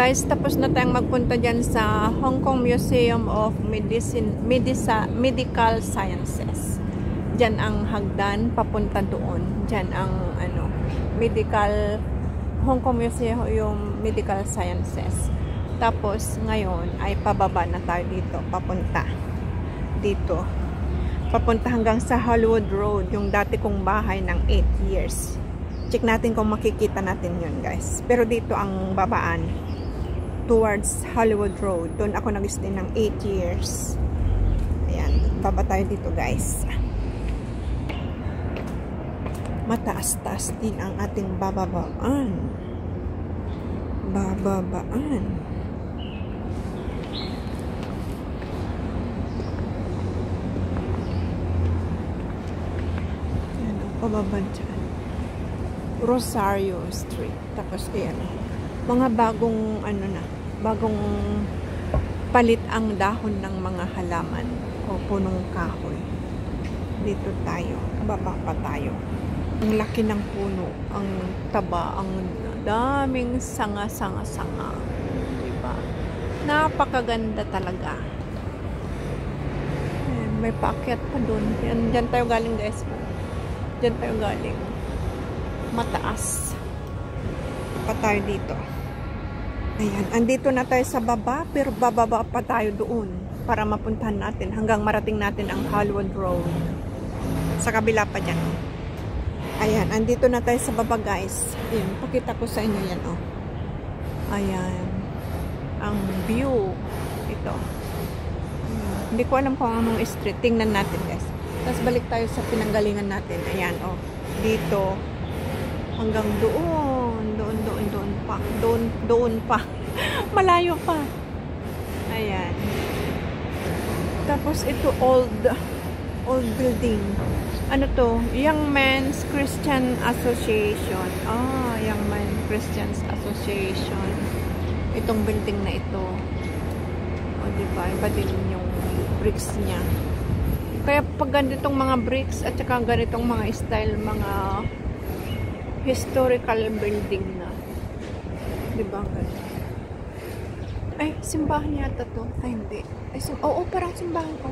guys, tapos na tayong magpunta dyan sa Hong Kong Museum of Medical Sciences. Dyan ang hagdan, papunta doon. Dyan ang Hong Kong Museum yung Medical Sciences. Tapos ngayon ay pababa na tayo dito, papunta dito. Papunta hanggang sa Hollywood Road, yung dati kong bahay ng 8 years. Check natin kung makikita natin yun, guys. Pero dito ang babaan towards Hollywood Road. Doon ako nag-stay ng 8 years. Ayan, baba tayo dito, guys. Mataas-taas din ang ating bababaan. Bababaan. Ayan, pababa dyan. Rosario Street. Tapos ayan, mga bagong bagong palit ang dahon ng mga halaman o punong kahoy. Dito tayo, baba pa tayo. Ang laki ng puno, ang taba, ang daming sanga-sanga-sanga. Diba? Napakaganda talaga. Ayan, may paakyat pa dun. Diyan tayo galing, guys. Diyan tayo galing. Mataas pa tayo dito. Ayan, andito na tayo sa baba, pero bababa pa tayo doon para mapuntahan natin hanggang marating natin ang Hollywood Road. Sa kabila pa dyan. Ayan, andito na tayo sa baba, guys. Ayan, pakita ko sa inyo yan, oh. Ayan, ang view. Ito. Hindi ko alam kung anong street. Tingnan natin, guys. Tapos balik tayo sa pinanggalingan natin. Ayan, oh. Dito. Hanggang doon pa. Malayo pa. Ayan. Tapos ito old building. Ano to? Young Men's Christian Association. Young Men's Christian Association. Itong building na ito. Diba? Iba din yung bricks niya. Kaya pag ganitong mga bricks at saka ganitong mga style, mga historical building na. Diba? Ay, simbahan yata to. Ay, hindi. Ay, oo, parang simbahan ko.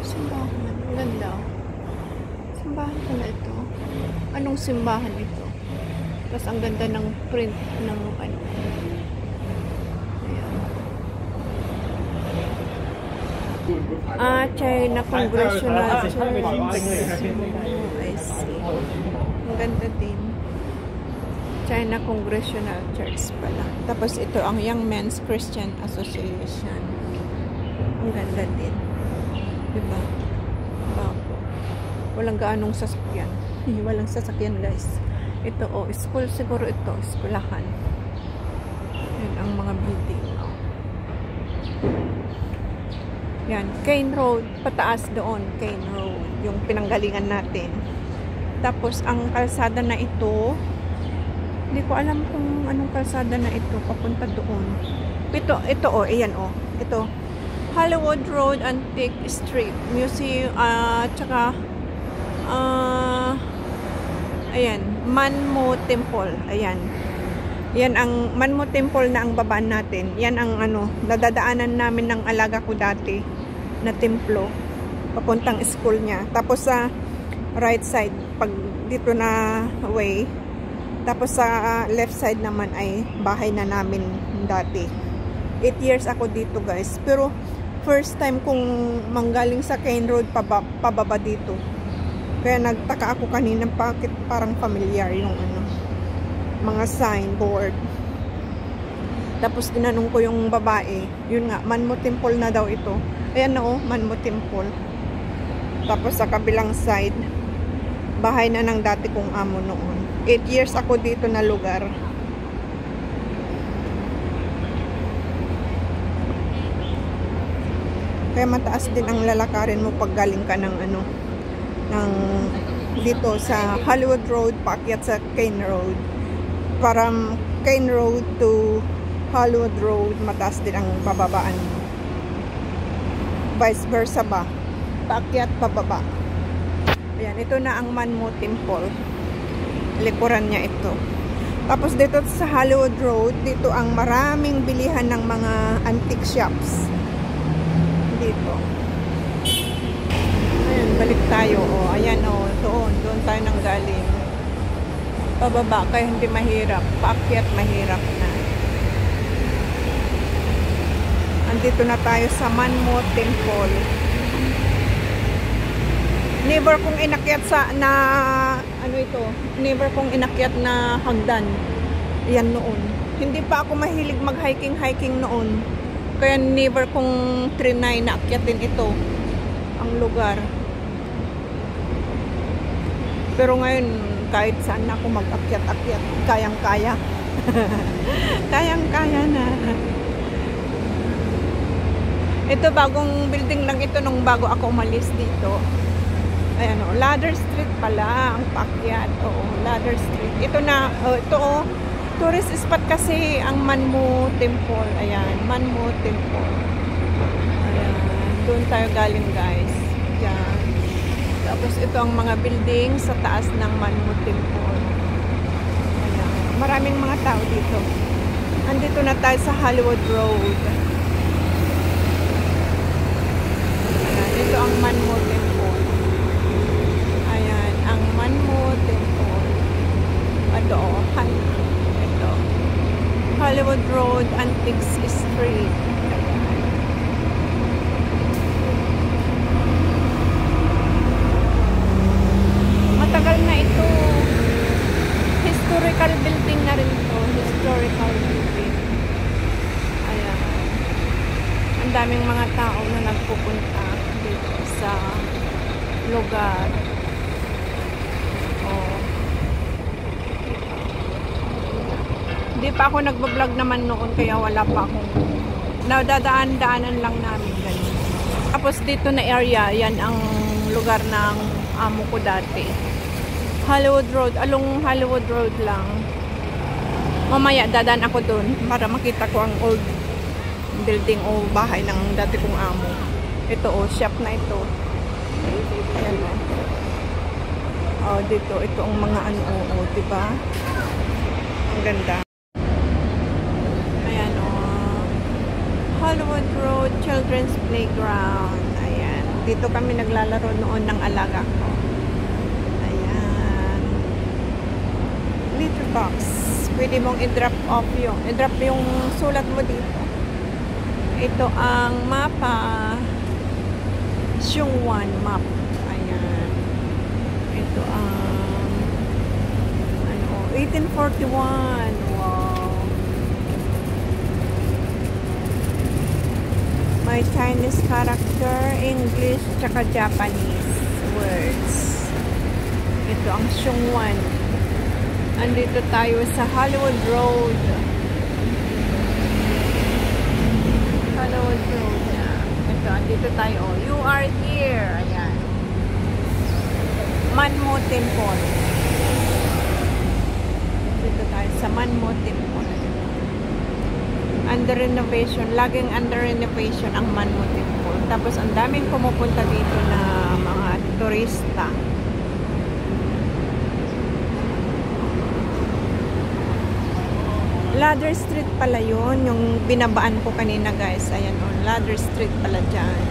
Simbahan. Ang ganda. Simbahan pala ito. Anong simbahan ito? Tapos ang ganda ng print ng ano. Ayan. China Congressional Church. I see. Ang ganda din. China Congressional Church pala. Tapos ito ang Young Men's Christian Association. Ang ganda din. Diba? Bago. Walang gaanong sasakyan. Walang sasakyan, guys. Ito, school siguro ito. Eskulahan. Yan ang mga building. Yan. Kane Road. Pataas doon. Kane Road. Yung pinanggalingan natin. Tapos, ang kalsada na ito, hindi ko alam kung anong kalsada na ito, papunta doon. Ito, ayan, ito. Hollywood Road, Antique Street, Museum, tsaka, ayan, Manmo Temple, ayan. Yan ang, Manmo Temple na ang babaan natin. Yan ang, nadadaanan namin ng alaga ko dati, na templo, papuntang school niya. Tapos sa, right side, pag dito na way, tapos sa left side naman ay bahay na namin dati. 8 years ako dito, guys. Pero first time kong manggaling sa Kane Road pababa dito. Kaya nagtaka ako kanina bakit parang familiar yung mga signboard. Tapos tinanong ko yung babae. Yun nga, Manmo Temple na daw ito. Ayan na, Manmo Temple. Tapos sa kabilang side, bahay na ng dati kong amo noon. 8 years ako dito na lugar. Kaya mataas din ang lalakarin mo pag galing ka ng dito sa Hollywood Road, paakyat sa Kane Road. From Kane Road to Hollywood Road, mataas din ang bababaan. Vice versa ba? Paakyat, pababa. Ayan, ito na ang Manmo Temple. Likuran niya ito. Tapos dito sa Hollywood Road, dito ang maraming bilihan ng mga antique shops. Dito. Ayan, balik tayo. O, ayan o, doon tayo nang galing. Pababa, kaya hindi mahirap. Paakyat, mahirap na. Andito na tayo sa Manmo Temple. Never kong inakyat never kong inakyat na hagdan. Yan noon. Hindi pa ako mahilig mag-hiking noon. Kaya never kong trinay na akyatin ito. Ang lugar. Pero ngayon, kahit saan ako mag-akyat-akyat, kayang-kaya. Kayang-kaya na. Ito, bagong building lang ito nung bago ako umalis dito. Ayan o, Ladder Street pala ang paakyat. Oo, Ladder Street. Ito na, ito o, tourist spot kasi ang Manmo Temple. Ayan, Manmo Temple. Ayan, doon tayo galing guys. Ayan. Tapos ito ang mga building sa taas ng Manmo Temple. Ayan, maraming mga tao dito. Andito na tayo sa Hollywood Road. Ayan, ito ang Manmo Temple. Ang Manmo Temple. Ito, ito. Hollywood Road, Antiques Street. Ayan. Matagal na ito. Historical building na rin ito. Historical building. Ayan. Ang daming mga tao na nagpupunta dito sa lugar. Hindi pa ako nagbablog naman noon kaya wala pa akong nadadaan-daanan lang namin ganun. Tapos dito na area, yan ang lugar ng amo ko dati. Hollywood Road, along Hollywood Road lang. Mamaya dadaan ako doon para makita ko ang old building o bahay ng dati kong amo. Ito o, shop na ito. Ayan o. Oh, dito, ito ang mga ano o, diba? Ang ganda. Hollywood Road Children's Playground. Ayan. Dito kami naglalaro noon ng alaga ko. Ayan. Litter box. Pwede mong i-drop yung sulat mo dito. Ito ang mapa. Xiongwan map. Ayan. Ito ang 1841. Wow. May Chinese character, English, tsaka Japanese words. Ito ang Xiongwan. Andito tayo sa Hollywood Road. Hollywood Road na. Ito, andito tayo. You are here. Ayan. Manmo Temple. Dito tayo sa Manmo Temple. Under renovation, laging under renovation ang Manmo Temple. Tapos ang daming pumupunta dito na mga turista. Ladder Street pala yun, yung binabaan ko kanina guys. Ayan o, Ladder Street pala dyan.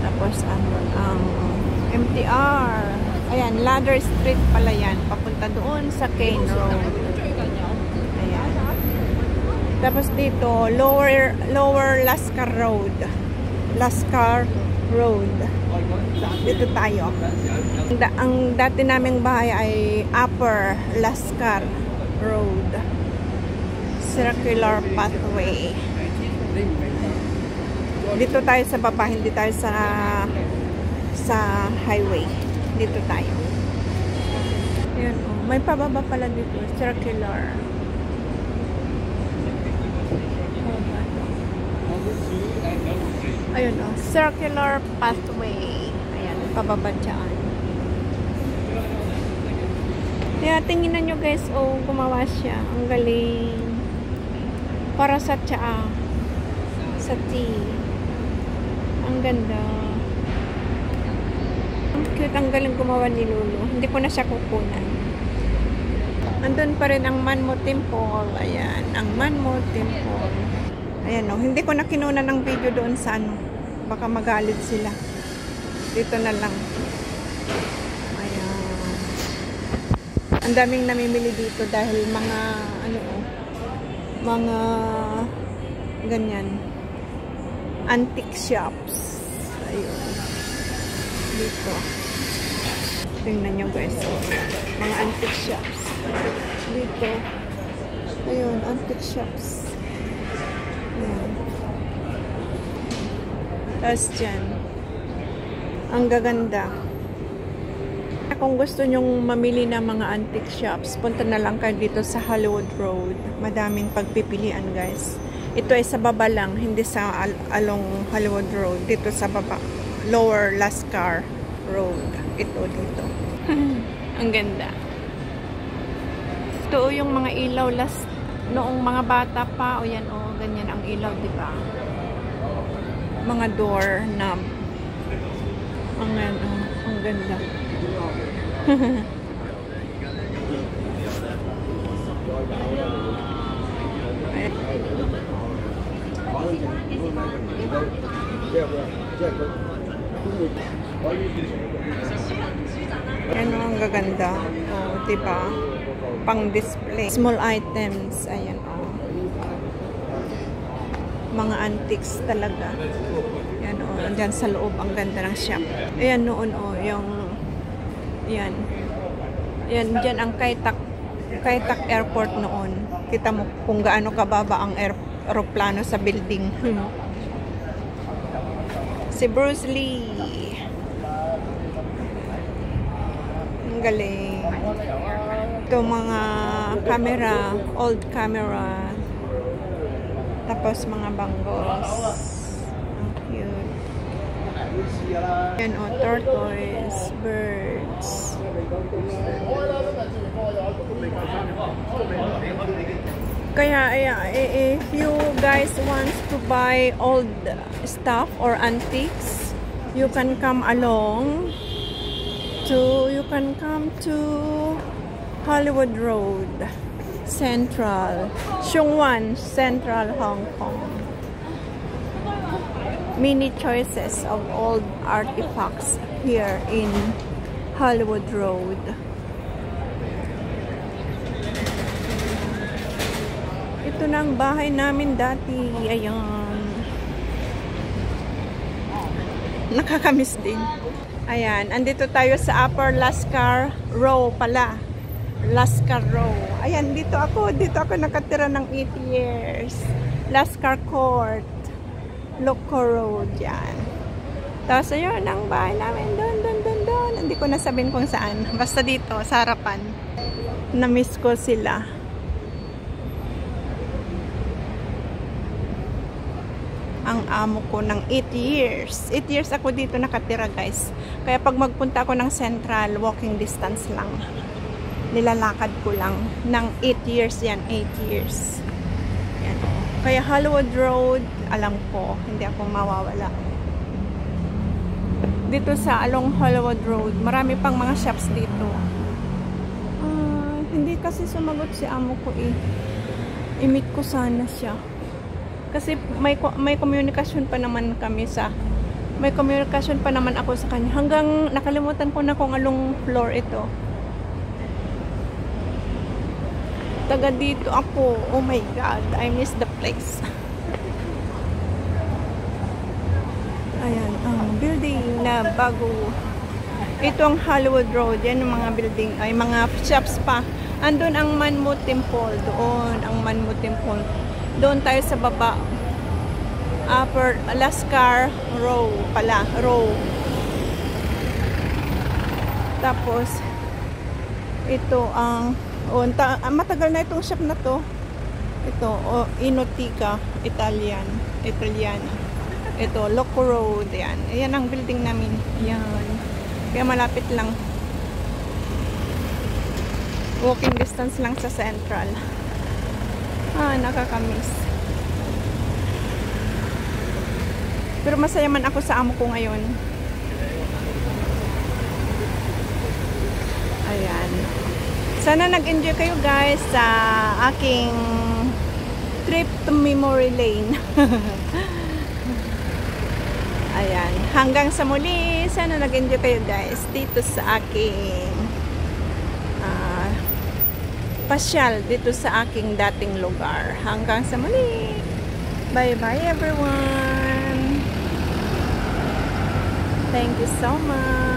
Tapos ang MTR. Ayan, Ladder Street pala yan. Papunta doon sa Kane Road. Tapos dito, lower Lascar Road. Lascar Road. Dito tayo. Ang dati naming bahay ay Upper Lascar Road. Circular pathway. Dito tayo sa baba, hindi tayo sa highway. Dito tayo. Ayan, oh. May pababa pala dito. Circular. Ayun o, circular pathway. Ayan, pababa dyan. Kaya tinginan nyo guys, oh, gumawa siya. Ang galing. Para sa tsaa. Sa tea. Ang ganda. Ang cute, ang galing gumawa ni Lulu. Hindi ko na siya kukunan. Andun pa rin ang Manmo Temple. Ayan, ang Manmo Temple. Ayan o, hindi ko na kinuna ng video doon sa ano. Baka magalit sila. Dito na lang. Ayan. Ang daming namimili dito dahil mga ano o, mga ganyan. Antique shops. Ayun. Dito. Tingnan nyo guys. Mga antique shops. Dito. Ayun, antique shops. Ayun. Tapos dyan. Ang gaganda. Kung gusto nyong mamili ng mga antique shops, punta na lang kayo dito sa Hollywood Road. Madaming pagpipilian guys. Ito ay sa baba lang, hindi sa along Hollywood Road. Dito sa baba. Lower Lascar Road. Ito dito. Ang ganda. Ito yung mga ilaw noong mga bata pa. O yan o, ganyan ang ilaw, di ba? Mga door knob. Ang ganda. Ano ang gaganda. Oh, diba? Pang display. Small items. Ayan, oh. Mga antiques talaga. Ayan, oh. Andyan sa loob. Ang ganda ng shop. Ayan, noon, oh. Yung yan. Yan, dyan ang Kai Tak Airport noon. Kita mo kung gaano kababa ang aeroplano sa building. Si Bruce Lee. Ang galing. Ito mga camera, old camera. Tapos mga banggos. Ang cute. Yan o, tortoise, birds. Kaya, if you guys want to buy old stuff or antiques, you can come to Hollywood Road, Central, Sheung-Wan, Central Hong Kong. Many choices of old artifacts here in Hollywood Road. Ito na ang bahay namin dati. Ayan. Nakakamiss din. Ayan. Andito tayo sa Upper Lascar Row pala. Lascar Row. Ayan. Dito ako nakatira ng 8 years. Lascar Court. Loco Road. Yan. Tapos ayun ang bahay namin. Doon. Hindi ko nasabihin kung saan. Basta dito. Sa harapan. Na-miss ko sila. Ang amo ko ng 8 years. 8 years ako dito nakatira guys. Kaya pag magpunta ako ng Central, walking distance lang. Nilalakad ko lang. Ng 8 years yan. 8 years. Yan. Kaya Hollywood Road, alam ko, hindi ako mawawala. Dito sa along Hollywood Road, marami pang mga shops dito. Hindi kasi sumagot si amo ko eh. I-meet ko sana siya. Kasi may komunikasyon pa naman kami may komunikasyon pa naman ako sa kanya. Hanggang nakalimutan ko na kung anong floor ito. Taga dito ako. Oh my God, I miss the place. Ayan, ang building na bago. Ito ang Hollywood Road. Yan yung mga building, ay mga shops pa. Andun ang Manmo Temple. Doon ang Manmo Temple. Doon tayo sa baba. Upper Lascar Row pala. Row. Tapos, ito ang matagal na itong shop na to. Ito, Inotica, Italiana. Ito, Loco Road. Yan. Ayan ang building namin. Yan. Kaya malapit lang. Walking distance lang sa Central. Nakakamiss. Pero masaya man ako sa amo ko ngayon. Ayan. Sana nag-enjoy kayo guys sa aking trip to memory lane. Ayan, hanggang sa muli. Sana nag-enjoy kayo guys dito sa aking pasyal dito sa aking dating lugar. Hanggang sa muli. Bye bye everyone. Thank you so much.